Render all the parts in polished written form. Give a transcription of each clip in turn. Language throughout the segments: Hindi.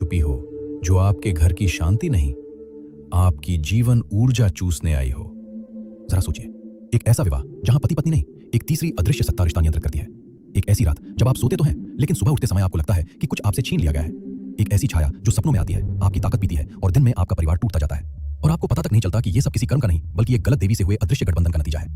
चुपी हो जो आपके घर की शांति नहीं, आपकी जीवन ऊर्जा चूसने आई हो। जरा सोचिए, एक ऐसा विवाह जहां पति पत्नी नहीं, एक तीसरी अदृश्य सत्ता रिश्ता नियंत्रित करती है। एक ऐसी रात जब आप सोते तो हैं, लेकिन सुबह उठते समय आपको लगता है कि कुछ आपसे छीन लिया गया है। एक ऐसी छाया जो सपनों में आती है, आपकी ताकत पीती है और दिन में आपका परिवार टूटता जाता है और आपको पता तक नहीं चलता कि यह सब किसी कर्म का नहीं, बल्कि एक गलत देवी से हुए अदृश्य गठबंधन का नतीजा है।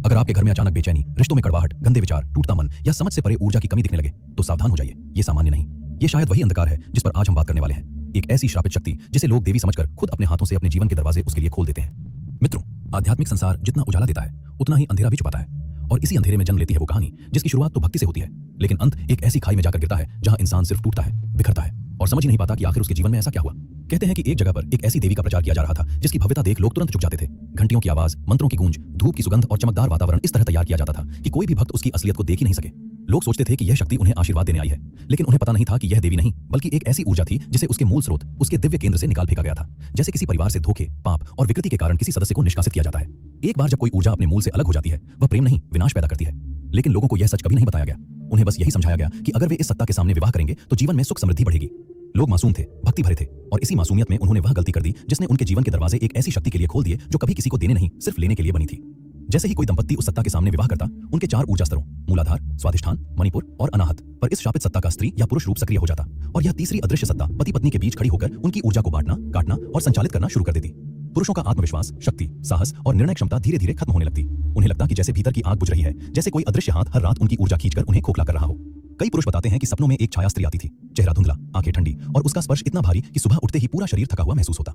अगर आपके घर में अचानक बेचैनी, रिश्तों में कड़वाहट, गंदे विचार, टूटता मन या समझ से परे ऊर्जा की कमी दिखने लगे, तो सावधान हो जाइए, ये सामान्य नहीं। ये शायद वही अंधकार है जिस पर आज हम बात करने वाले हैं। एक ऐसी श्रापित शक्ति जिसे लोग देवी समझकर खुद अपने हाथों से अपने जीवन के दरवाजे उसके लिए खोल देते हैं। मित्रों, आध्यात्मिक संसार जितना उजाला देता है, उतना ही अंधेरा भी छुपाता है। और इसी अंधेरे में जन्म लेती है वो कहानी जिसकी शुरुआत तो भक्ति से होती है, लेकिन अंत एक ऐसी खाई में जाकर गिरता है जहां इंसान सिर्फ टूटता है, बिखरता है और समझ ही नहीं पाता कि आखिर उसके जीवन में ऐसा क्या हुआ। कहते हैं कि एक जगह पर एक ऐसी देवी का प्रचार किया जा रहा था जिसकी भव्यता देख लोग तुरंत झुक जाते थे। घंटियों की आवाज, मंत्रों की गूंज, धूप की सुगंध और चमकदार वातावरण इस तरह तैयार किया जाता था कि कोई भी भक्त उसकी असलियत को देख ही नहीं सके। लोग सोचते थे कि यह शक्ति उन्हें आशीर्वाद देने आई है, लेकिन उन्हें पता नहीं था कि यह देवी नहीं, बल्कि एक ऐसी ऊर्जा थी जिसे उसके मूल स्रोत, उसके दिव्य केंद्र से निकाल फेंका गया था। जैसे किसी परिवार से धोखे, पाप और विकृति के कारण किसी सदस्य को निष्कासित किया जाता है। एक बार जब कोई ऊर्जा अपने मूल से अलग हो जाती है, वह प्रेम नहीं, विनाश पैदा करती है। लेकिन लोगों को यह सच कभी नहीं बताया गया। उन्हें बस यही समझाया गया कि अगर वे इस सत्ता के सामने विवाह करेंगे तो जीवन में सुख समृद्धि बढ़ेगी। लोग मासूम थे, भक्ति भरे थे और इसी मासूमियत में उन्होंने वह गलती कर दी जिसने उनके जीवन के दरवाजे एक ऐसी शक्ति के लिए खोल दिए जो कभी किसी को देने नहीं, सिर्फ लेने के लिए बनी थी। जैसे ही कोई दंपत्ति उस सत्ता के सामने विवाह करता, उनके 4 ऊर्जा स्तरों मूलाधार, स्वादिष्ठान, मणिपुर और अनाहत पर इस शापित सत्ता का स्त्री या पुरुष रूप सक्रिय हो जाता और यह तीसरी अदृश्य सत्ता पति पत्नी के बीच खड़ी होकर उनकी ऊर्जा को बांटना, काटना और संचालित करना शुरू कर देती। पुरुषों का आत्मविश्वास, शक्ति, साहस और निर्णय क्षमता धीरे धीरे खत्म होने लगती। उन्हें लगता कि जैसे भीतर की आग बुझ रही है, जैसे कोई अदृश्य हाथ हर रात उनकी ऊर्जा खींचकर उन्हें खोखला कर रहा हो। कई पुरुष बताते हैं कि सपनों में एक छाया स्त्री आती थी, चेहरा धुंधला, आंखें ठंडी और उसका स्पर्श इतना भारी कि सुबह उठते ही पूरा शरीर थका हुआ महसूस होता।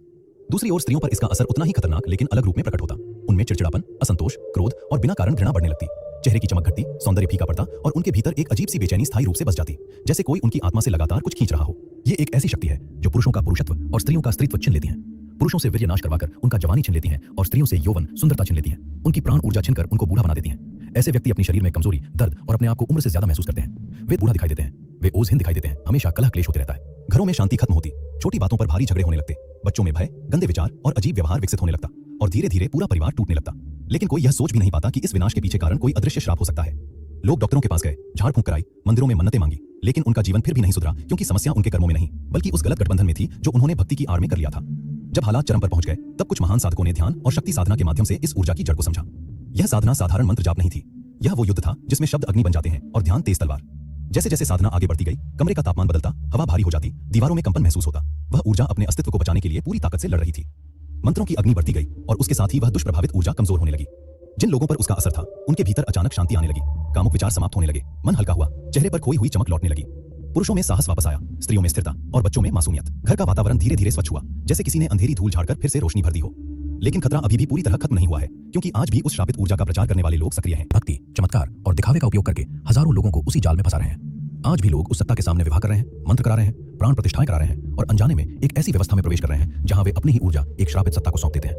दूसरी ओर स्त्रियों पर इसका असर उतना ही खतरनाक लेकिन अलग रूप में प्रकट होता। उनमें चिड़चिड़ापन, असंतोष, क्रोध और बिना कारण घृणा बढ़ने लगती। चेहरे की चमक घटती, सौंदर्य फीका पड़ता और उनके भीतर एक अजीब सी बेचैनी स्थायी रूप से बस जाती, जैसे कोई उनकी आत्मा से लगातार कुछ खींच रहा हो। ये एक ऐसी शक्ति है जो पुरुषों का पुरुषत्व और स्त्रियों का स्त्रीत्व छीन लेती है। पुरुषों से वीर्य नाश करवाकर उनका जवानी छीन लेती हैं और स्त्रियों से यौवन, सुंदरता छीन लेती हैं। उनकी प्राण ऊर्जा छीनकर उनको बूढ़ा बना देती हैं। ऐसे व्यक्ति अपने शरीर में कमजोरी, दर्द और अपने आप को उम्र से ज्यादा महसूस करते हैं। वे बूढ़ा दिखाई देते हैं, वे ओझहीन दिखाई देते हैं, हमेशा कलह क्लेश होते रहता है। घरों में शांति खत्म होती, छोटी बातों पर भारी झगड़े होने लगते, बच्चों में भय, गंदे विचार और अजीब व्यवहार विकसित होने लगता और धीरे धीरे पूरा परिवार टूटने लगता। लेकिन कोई यह सोच भी नहीं पाता कि इस विनाश के पीछे कारण कोई अदृश्य श्राप हो सकता है। लोग डॉक्टरों के पास गए, झाड़ फूंक कराई, मंदिरों में मन्नतें मांगी, लेकिन उनका जीवन फिर भी नहीं सुधरा, क्योंकि समस्या उनके कर्मों में नहीं, बल्कि उस गलत गठबंधन में थी जो उन्होंने भक्ति की आड़ में कर लिया था। जब हालात चरम पर पहुंच गए, तब कुछ महान साधकों ने ध्यान और शक्ति साधना के माध्यम से इस ऊर्जा की जड़ को समझा। यह साधना साधारण मंत्र जाप नहीं थी, यह वो युद्ध था जिसमें शब्द अग्नि बन जाते हैं और ध्यान तेज तलवार। जैसे जैसे साधना आगे बढ़ती गई, कमरे का तापमान बदलता, हवा भारी हो जाती, दीवारों में कंपन महसूस होता। वह ऊर्जा अपने अस्तित्व को बचाने के लिए पूरी ताकत से लड़ रही थी। मंत्रों की अग्नि बढ़ती गई और उसके साथ ही वह दुष्प्रभावित ऊर्जा कमजोर होने लगी। जिन लोगों पर उसका असर था, उनके भीतर अचानक शांति आने लगी, कामुक विचार समाप्त होने लगे, मन हल्का हुआ, चेहरे पर खोई हुई चमक लौटने लगी। पुरुषों में साहस वापस आया, स्त्रियों में स्थिरता और बच्चों में मासूमियत। घर का वातावरण धीरे धीरे स्वच्छ हुआ, जैसे किसी ने अंधेरी धूल झाड़कर फिर से रोशनी भर दी हो। लेकिन खतरा अभी भी पूरी तरह खत्म नहीं हुआ है, क्योंकि आज भी उस श्रापित ऊर्जा का प्रचार करने वाले लोग सक्रिय हैं। भक्ति, चमत्कार और दिखावे का उपयोग करके हजारों लोगों को उसी जाल में फंसा रहे हैं। आज भी लोग उस सत्ता के सामने विवाह कर रहे हैं, मंत्र करा रहे हैं, प्राण प्रतिष्ठाएं करा रहे हैं और अनजाने में एक ऐसी व्यवस्था में प्रवेश कर रहे हैं जहां वे अपनी ही ऊर्जा एक श्रापित सत्ता को सौंप देते हैं।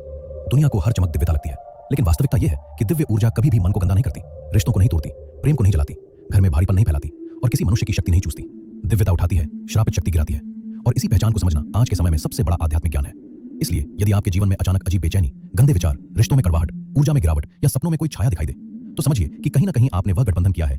दुनिया को हर चमक दिव्यता लगती है, लेकिन वास्तविकता यह है कि दिव्य ऊर्जा कभी भी मन को गंदा नहीं करती, रिश्तों को नहीं तोड़ती, प्रेम को नहीं जलाती, घर में भारीपन नहीं फैलाती और किसी मनुष्य की शक्ति नहीं चूसती। दिव्यता उठाती है, श्रापित शक्ति गिराती है। और इसी पहचान को समझना आज के समय में सबसे बड़ा आध्यात्मिक ज्ञान है। इसलिए यदि आपके जीवन में अचानक अजीब बेचैनी, गंदे विचार, रिश्तों में कड़वाहट, ऊर्जा में गिरावट या सपनों में कोई छाया दिखाई दे, तो समझिए कि कहीं ना कहीं आपने वह गठबंधन किया है